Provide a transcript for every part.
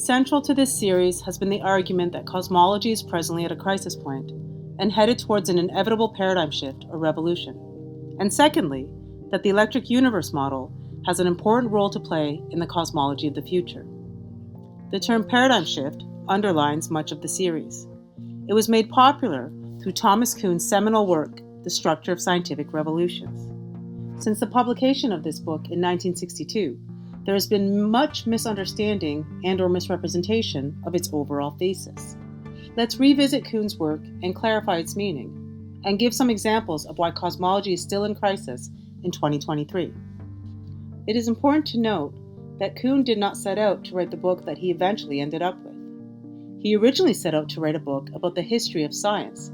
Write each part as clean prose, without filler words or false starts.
Central to this series has been the argument that cosmology is presently at a crisis point and headed towards an inevitable paradigm shift or revolution. And secondly, that the electric universe model has an important role to play in the cosmology of the future. The term paradigm shift underlines much of the series. It was made popular through Thomas Kuhn's seminal work, The Structure of Scientific Revolutions. Since the publication of this book in 1962, there has been much misunderstanding and/or misrepresentation of its overall thesis. Let's revisit Kuhn's work and clarify its meaning, and give some examples of why cosmology is still in crisis in 2023. It is important to note that Kuhn did not set out to write the book that he eventually ended up with. He originally set out to write a book about the history of science,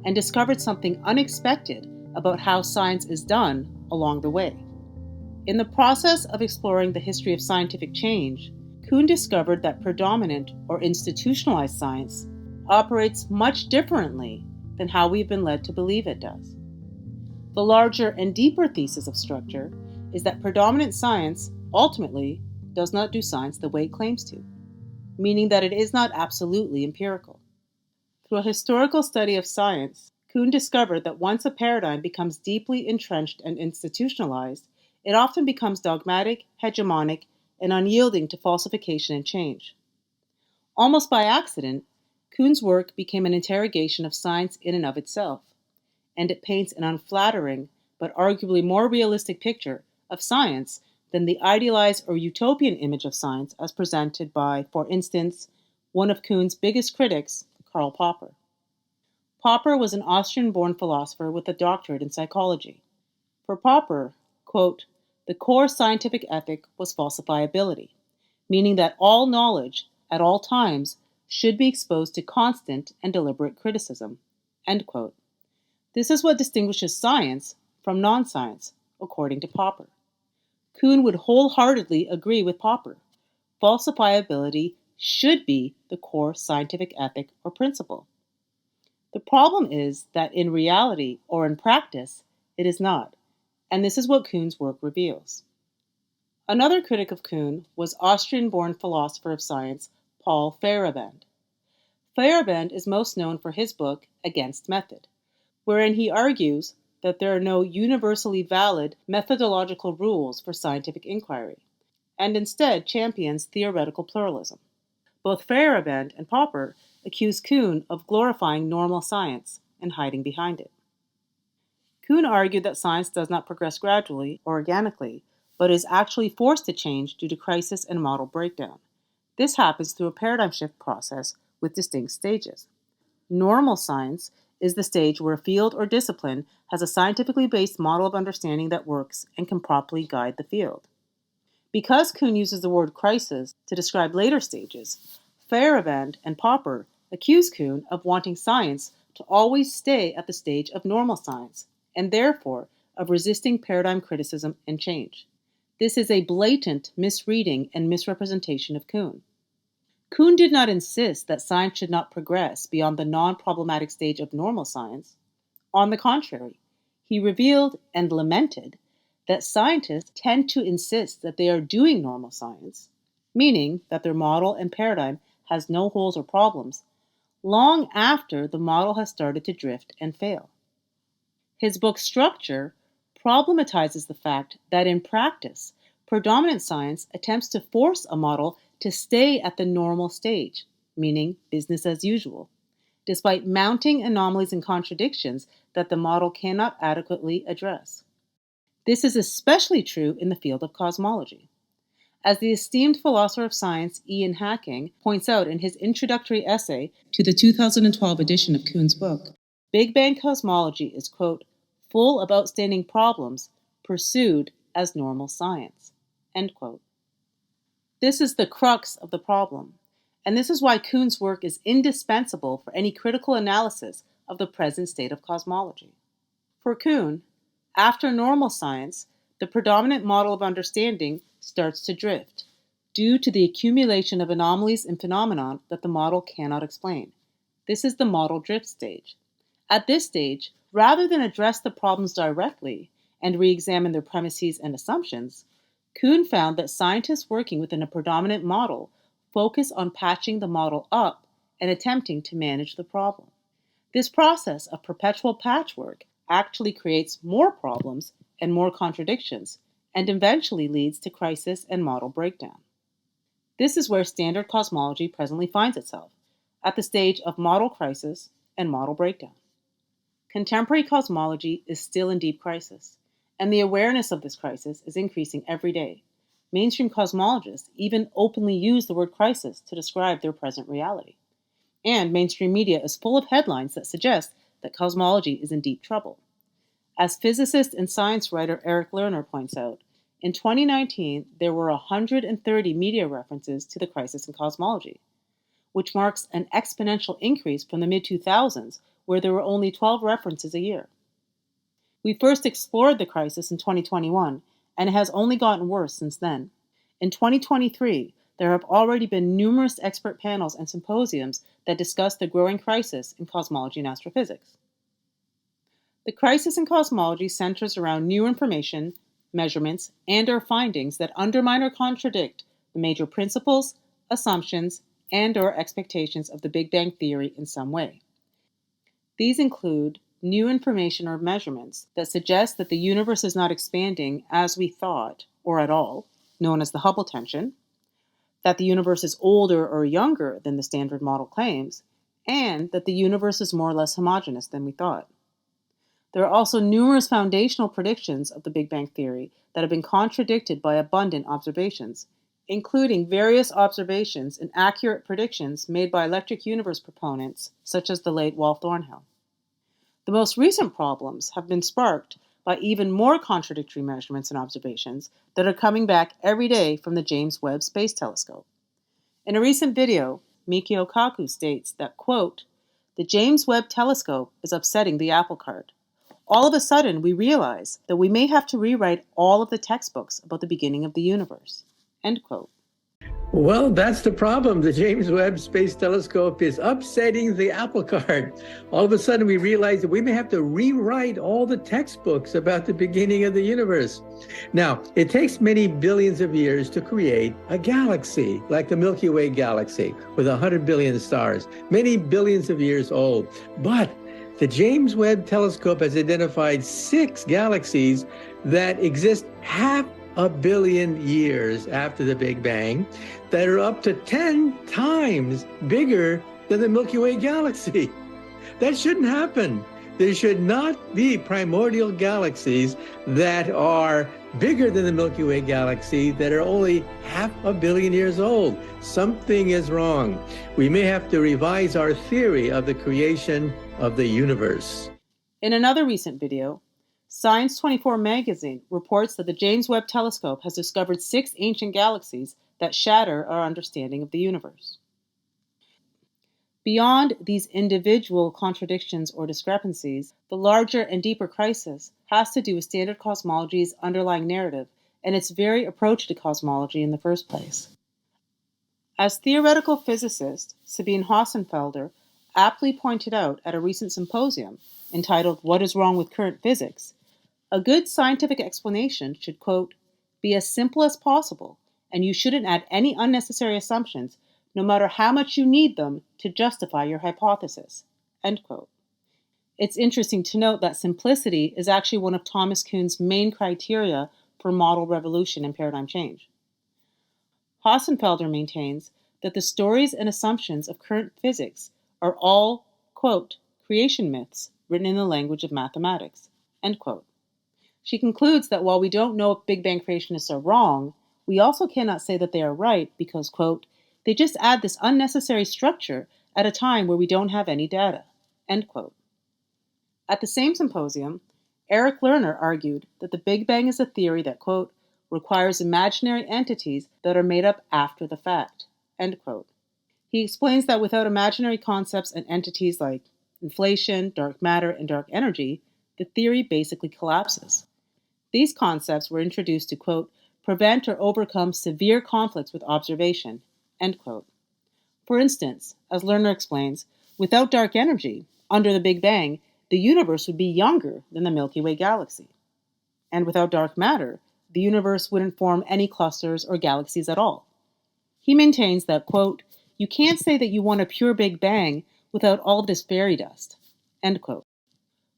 and discovered something unexpected about how science is done along the way. In the process of exploring the history of scientific change, Kuhn discovered that predominant or institutionalized science operates much differently than how we've been led to believe it does. The larger and deeper thesis of structure is that predominant science ultimately does not do science the way it claims to, meaning that it is not absolutely empirical. Through a historical study of science, Kuhn discovered that once a paradigm becomes deeply entrenched and institutionalized, it often becomes dogmatic, hegemonic, and unyielding to falsification and change. Almost by accident, Kuhn's work became an interrogation of science in and of itself, and it paints an unflattering but arguably more realistic picture of science than the idealized or utopian image of science as presented by, for instance, one of Kuhn's biggest critics, Karl Popper. Popper was an Austrian-born philosopher with a doctorate in psychology. For Popper, quote, the core scientific ethic was falsifiability, meaning that all knowledge, at all times, should be exposed to constant and deliberate criticism, end quote. This is what distinguishes science from non-science, according to Popper. Kuhn would wholeheartedly agree with Popper. Falsifiability should be the core scientific ethic or principle. The problem is that in reality, or in practice, it is not, and this is what Kuhn's work reveals. Another critic of Kuhn was Austrian-born philosopher of science Paul Feyerabend. Feyerabend is most known for his book Against Method, wherein he argues that there are no universally valid methodological rules for scientific inquiry, and instead champions theoretical pluralism. Both Feyerabend and Popper accuse Kuhn of glorifying normal science and hiding behind it. Kuhn argued that science does not progress gradually or organically, but is actually forced to change due to crisis and model breakdown. This happens through a paradigm shift process with distinct stages. Normal science is the stage where a field or discipline has a scientifically based model of understanding that works and can properly guide the field. Because Kuhn uses the word crisis to describe later stages, Feyerabend and Popper accuse Kuhn of wanting science to always stay at the stage of normal science, and therefore of resisting paradigm criticism and change. This is a blatant misreading and misrepresentation of Kuhn. Kuhn did not insist that science should not progress beyond the non-problematic stage of normal science. On the contrary, he revealed and lamented that scientists tend to insist that they are doing normal science, meaning that their model and paradigm has no holes or problems, long after the model has started to drift and fail. His book Structure problematizes the fact that in practice, predominant science attempts to force a model to stay at the normal stage, meaning business as usual, despite mounting anomalies and contradictions that the model cannot adequately address. This is especially true in the field of cosmology. As the esteemed philosopher of science Ian Hacking points out in his introductory essay to the 2012 edition of Kuhn's book, Big Bang cosmology is, quote, full of outstanding problems pursued as normal science, end quote. This is the crux of the problem, and this is why Kuhn's work is indispensable for any critical analysis of the present state of cosmology. For Kuhn, after normal science, the predominant model of understanding starts to drift due to the accumulation of anomalies and phenomena that the model cannot explain. This is the model drift stage. At this stage, rather than address the problems directly and re-examine their premises and assumptions, Kuhn found that scientists working within a predominant model focus on patching the model up and attempting to manage the problem. This process of perpetual patchwork actually creates more problems and more contradictions, and eventually leads to crisis and model breakdown. This is where standard cosmology presently finds itself, at the stage of model crisis and model breakdown. Contemporary cosmology is still in deep crisis, and the awareness of this crisis is increasing every day. Mainstream cosmologists even openly use the word crisis to describe their present reality. And mainstream media is full of headlines that suggest that cosmology is in deep trouble. As physicist and science writer Eric Lerner points out, in 2019 there were 130 media references to the crisis in cosmology, which marks an exponential increase from the mid-2000s, where there were only 12 references a year. We first explored the crisis in 2021, and it has only gotten worse since then. In 2023, there have already been numerous expert panels and symposiums that discuss the growing crisis in cosmology and astrophysics. The crisis in cosmology centers around new information, measurements, and/or findings that undermine or contradict the major principles, assumptions, and/or expectations of the Big Bang Theory in some way. These include new information or measurements that suggest that the universe is not expanding as we thought, or at all, known as the Hubble tension, that the universe is older or younger than the standard model claims, and that the universe is more or less homogeneous than we thought. There are also numerous foundational predictions of the Big Bang Theory that have been contradicted by abundant observations, including various observations and accurate predictions made by electric universe proponents such as the late Walt Thornhill. The most recent problems have been sparked by even more contradictory measurements and observations that are coming back every day from the James Webb Space Telescope. In a recent video, Mikio Kaku states that, quote, "The James Webb Telescope is upsetting the apple cart. All of a sudden, we realize that we may have to rewrite all of the textbooks about the beginning of the universe." End quote. Well, that's the problem. The James Webb Space Telescope is upsetting the apple cart. All of a sudden, we realize that we may have to rewrite all the textbooks about the beginning of the universe. Now, it takes many billions of years to create a galaxy, like the Milky Way galaxy, with 100 billion stars, many billions of years old. But the James Webb Telescope has identified 6 galaxies that exist half a billion years after the Big Bang that are up to 10 times bigger than the Milky Way galaxy. That shouldn't happen. There should not be primordial galaxies that are bigger than the Milky Way galaxy that are only half a billion years old. Something is wrong. We may have to revise our theory of the creation of the universe. In another recent video, Science 24 magazine reports that the James Webb Telescope has discovered 6 ancient galaxies that shatter our understanding of the universe. Beyond these individual contradictions or discrepancies, the larger and deeper crisis has to do with standard cosmology's underlying narrative and its very approach to cosmology in the first place. As theoretical physicist Sabine Hossenfelder aptly pointed out at a recent symposium entitled "What is Wrong with Current Physics?", a good scientific explanation should, quote, "be as simple as possible, and you shouldn't add any unnecessary assumptions, no matter how much you need them to justify your hypothesis." End quote. It's interesting to note that simplicity is actually one of Thomas Kuhn's main criteria for model revolution and paradigm change. Hossenfelder maintains that the stories and assumptions of current physics are all, quote, "creation myths written in the language of mathematics." End quote. She concludes that while we don't know if Big Bang creationists are wrong, we also cannot say that they are right because, quote, "they just add this unnecessary structure at a time where we don't have any data." End quote. At the same symposium, Eric Lerner argued that the Big Bang is a theory that, quote, "requires imaginary entities that are made up after the fact." End quote. He explains that without imaginary concepts and entities like inflation, dark matter, and dark energy, the theory basically collapses. These concepts were introduced to, quote, "prevent or overcome severe conflicts with observation." End quote. For instance, as Lerner explains, without dark energy, under the Big Bang, the universe would be younger than the Milky Way galaxy. And without dark matter, the universe wouldn't form any clusters or galaxies at all. He maintains that, quote, "You can't say that you want a pure Big Bang without all this fairy dust," end quote.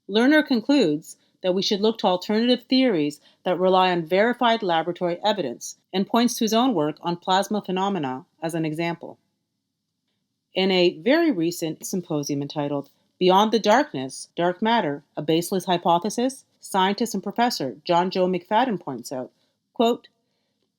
Lerner concludes that we should look to alternative theories that rely on verified laboratory evidence and points to his own work on plasma phenomena as an example. In a very recent symposium entitled Beyond the Darkness, Dark Matter, a Baseless Hypothesis, scientist and professor John Joe McFadden points out, quote,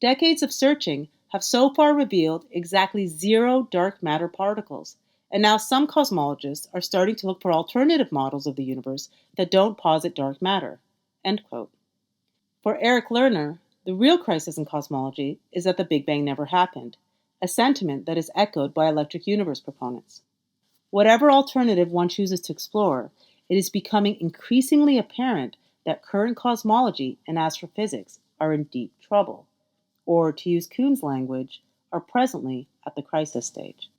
"Decades of searching have so far revealed exactly 0 dark matter particles, and now some cosmologists are starting to look for alternative models of the universe that don't posit dark matter," end quote. For Eric Lerner, the real crisis in cosmology is that the Big Bang never happened, a sentiment that is echoed by electric universe proponents. Whatever alternative one chooses to explore, it is becoming increasingly apparent that current cosmology and astrophysics are in deep trouble, or to use Kuhn's language, are presently at the crisis stage.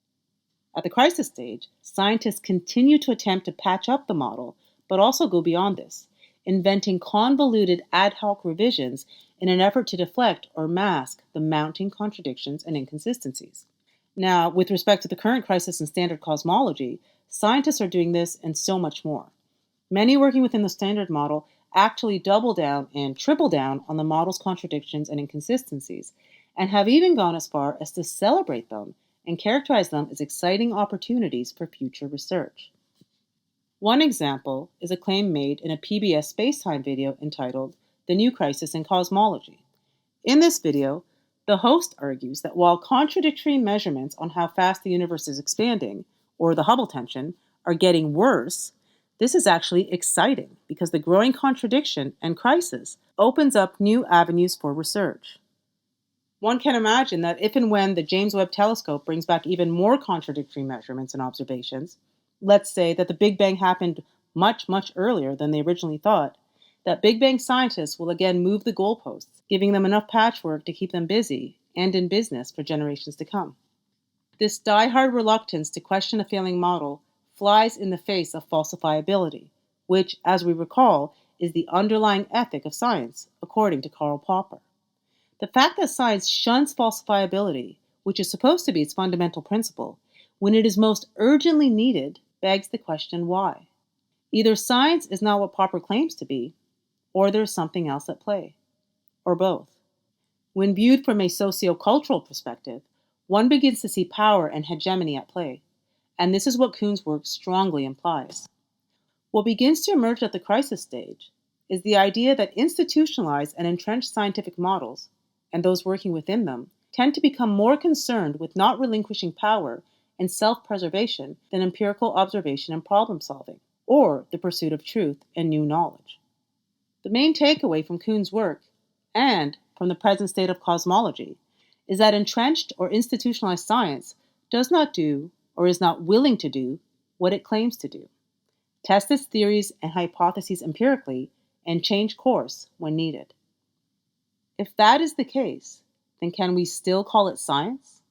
At the crisis stage, scientists continue to attempt to patch up the model, but also go beyond this, inventing convoluted ad hoc revisions in an effort to deflect or mask the mounting contradictions and inconsistencies. Now, with respect to the current crisis in standard cosmology, scientists are doing this and so much more. Many working within the standard model actually double down and triple down on the model's contradictions and inconsistencies, and have even gone as far as to celebrate them and characterize them as exciting opportunities for future research. One example is a claim made in a PBS Spacetime video entitled The New Crisis in Cosmology. In this video, the host argues that while contradictory measurements on how fast the universe is expanding, or the Hubble tension, are getting worse, this is actually exciting because the growing contradiction and crisis opens up new avenues for research. One can imagine that if and when the James Webb Telescope brings back even more contradictory measurements and observations, let's say that the Big Bang happened much, much earlier than they originally thought, that Big Bang scientists will again move the goalposts, giving them enough patchwork to keep them busy and in business for generations to come. This die-hard reluctance to question a failing model flies in the face of falsifiability, which, as we recall, is the underlying ethic of science, according to Karl Popper. The fact that science shuns falsifiability, which is supposed to be its fundamental principle, when it is most urgently needed, begs the question why. Either science is not what Popper claims to be, or there's something else at play, or both. When viewed from a socio-cultural perspective, one begins to see power and hegemony at play, and this is what Kuhn's work strongly implies. What begins to emerge at the crisis stage is the idea that institutionalized and entrenched scientific models, and those working within them, tend to become more concerned with not relinquishing power and self-preservation than empirical observation and problem-solving, or the pursuit of truth and new knowledge. The main takeaway from Kuhn's work, and from the present state of cosmology, is that entrenched or institutionalized science does not do, or is not willing to do, what it claims to do. Test its theories and hypotheses empirically, and change course when needed. If that is the case, then can we still call it science?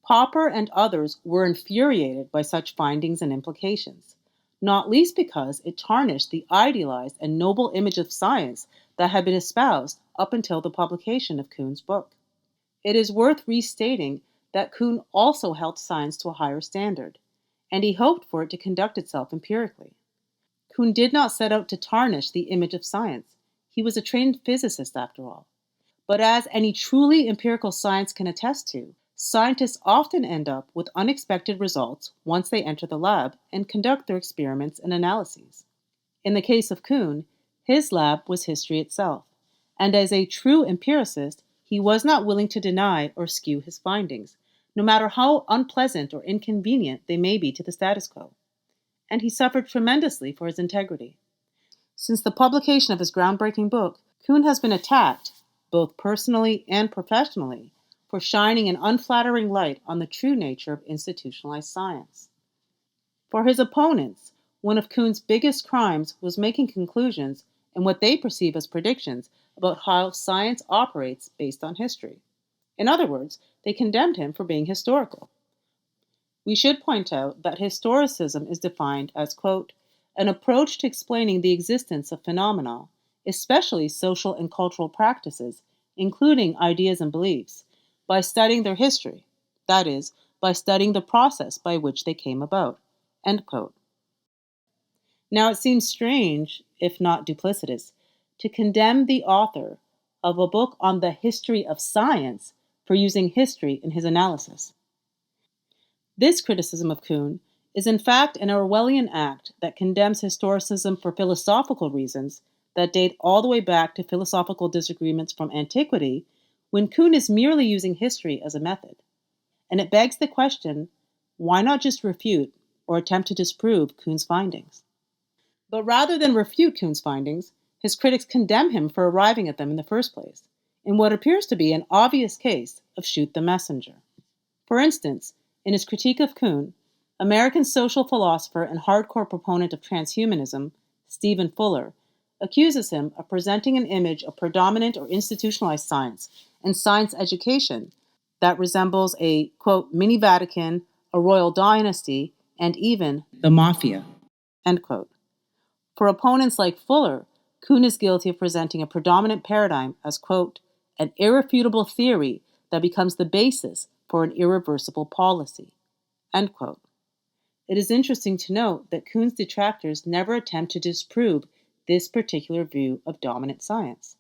Popper and others were infuriated by such findings and implications, not least because it tarnished the idealized and noble image of science that had been espoused up until the publication of Kuhn's book. It is worth restating that Kuhn also held science to a higher standard, and he hoped for it to conduct itself empirically. Kuhn did not set out to tarnish the image of science. He was a trained physicist, after all. But as any truly empirical science can attest to, scientists often end up with unexpected results once they enter the lab and conduct their experiments and analyses. In the case of Kuhn, his lab was history itself, and as a true empiricist, he was not willing to deny or skew his findings, no matter how unpleasant or inconvenient they may be to the status quo. And he suffered tremendously for his integrity. Since the publication of his groundbreaking book, Kuhn has been attacked, both personally and professionally, for shining an unflattering light on the true nature of institutionalized science. For his opponents, one of Kuhn's biggest crimes was making conclusions and what they perceive as predictions about how science operates based on history. In other words, they condemned him for being historical. We should point out that historicism is defined as, quote, an approach to explaining the existence of phenomena, especially social and cultural practices, including ideas and beliefs, by studying their history, that is, by studying the process by which they came about. End quote. Now, it seems strange, if not duplicitous, to condemn the author of a book on the history of science for using history in his analysis. This criticism of Kuhn is in fact an Orwellian act that condemns historicism for philosophical reasons that date all the way back to philosophical disagreements from antiquity, when Kuhn is merely using history as a method. And it begs the question, why not just refute or attempt to disprove Kuhn's findings? But rather than refute Kuhn's findings, his critics condemn him for arriving at them in the first place, in what appears to be an obvious case of shoot the messenger. For instance, in his critique of Kuhn, American social philosopher and hardcore proponent of transhumanism, Stephen Fuller, accuses him of presenting an image of predominant or institutionalized science and science education that resembles a, quote, mini Vatican, a royal dynasty, and even the mafia, end quote. For opponents like Fuller, Kuhn is guilty of presenting a predominant paradigm as, quote, an irrefutable theory that becomes the basis for an irreversible policy, end quote. It is interesting to note that Kuhn's detractors never attempt to disprove this particular view of dominant science.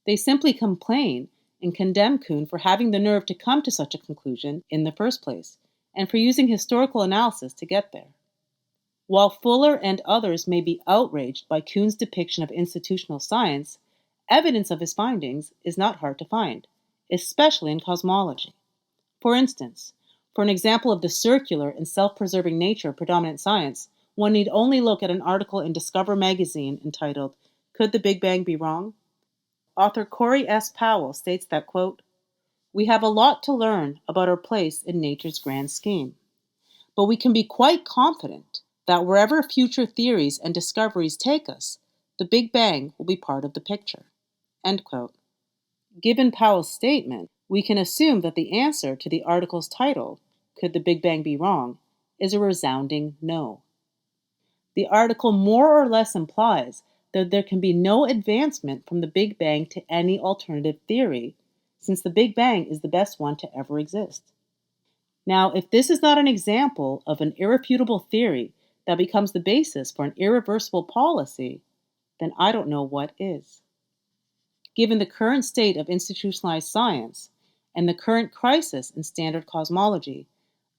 They simply complain and condemn Kuhn for having the nerve to come to such a conclusion in the first place, and for using historical analysis to get there. While Fuller and others may be outraged by Kuhn's depiction of institutional science, evidence of his findings is not hard to find, especially in cosmology. For instance, for an example of the circular and self-preserving nature of predominant science, one need only look at an article in Discover magazine entitled, Could the Big Bang Be Wrong? Author Corey S. Powell states that, quote, we have a lot to learn about our place in nature's grand scheme, but we can be quite confident that wherever future theories and discoveries take us, the Big Bang will be part of the picture, end quote. Given Powell's statement, we can assume that the answer to the article's title, Could the Big Bang Be Wrong?, is a resounding no. The article more or less implies that there can be no advancement from the Big Bang to any alternative theory, since the Big Bang is the best one to ever exist. Now, if this is not an example of an irrefutable theory that becomes the basis for an irreversible policy, then I don't know what is. Given the current state of institutionalized science and the current crisis in standard cosmology,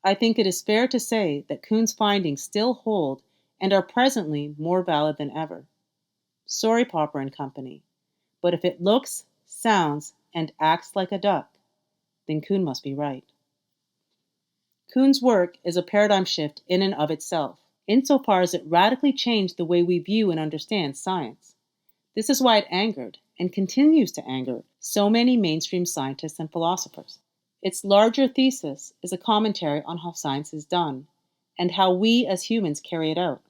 I think it is fair to say that Kuhn's findings still hold and are presently more valid than ever. Sorry, Popper and Company, but if it looks, sounds, and acts like a duck, then Kuhn must be right. Kuhn's work is a paradigm shift in and of itself, insofar as it radically changed the way we view and understand science. This is why it angered, and continues to anger, so many mainstream scientists and philosophers. Its larger thesis is a commentary on how science is done, and how we as humans carry it out.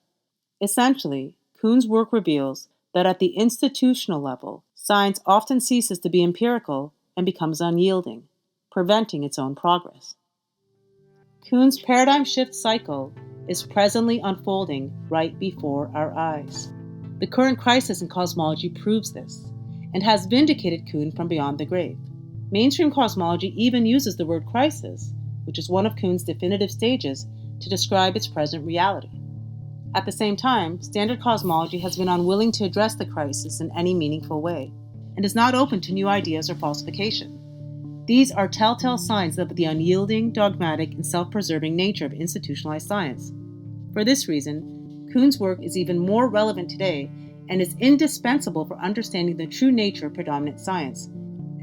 Essentially, Kuhn's work reveals that at the institutional level, science often ceases to be empirical and becomes unyielding, preventing its own progress. Kuhn's paradigm shift cycle is presently unfolding right before our eyes. The current crisis in cosmology proves this, and has vindicated Kuhn from beyond the grave. Mainstream cosmology even uses the word crisis, which is one of Kuhn's definitive stages, to describe its present reality. At the same time, standard cosmology has been unwilling to address the crisis in any meaningful way, and is not open to new ideas or falsification. These are telltale signs of the unyielding, dogmatic, and self-preserving nature of institutionalized science. For this reason, Kuhn's work is even more relevant today and is indispensable for understanding the true nature of predominant science,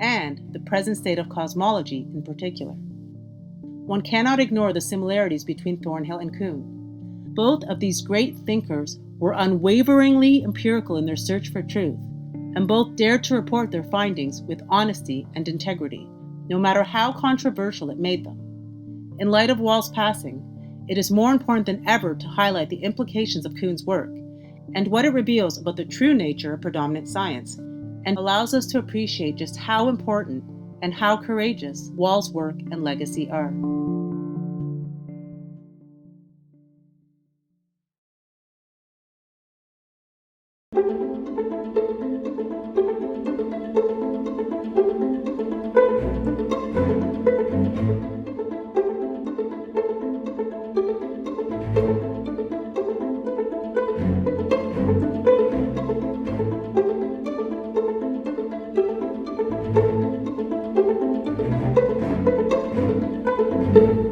and the present state of cosmology in particular. One cannot ignore the similarities between Thornhill and Kuhn. Both of these great thinkers were unwaveringly empirical in their search for truth, and both dared to report their findings with honesty and integrity, no matter how controversial it made them. In light of Wall's passing, it is more important than ever to highlight the implications of Kuhn's work and what it reveals about the true nature of predominant science, and allows us to appreciate just how important and how courageous Wall's work and legacy are. you.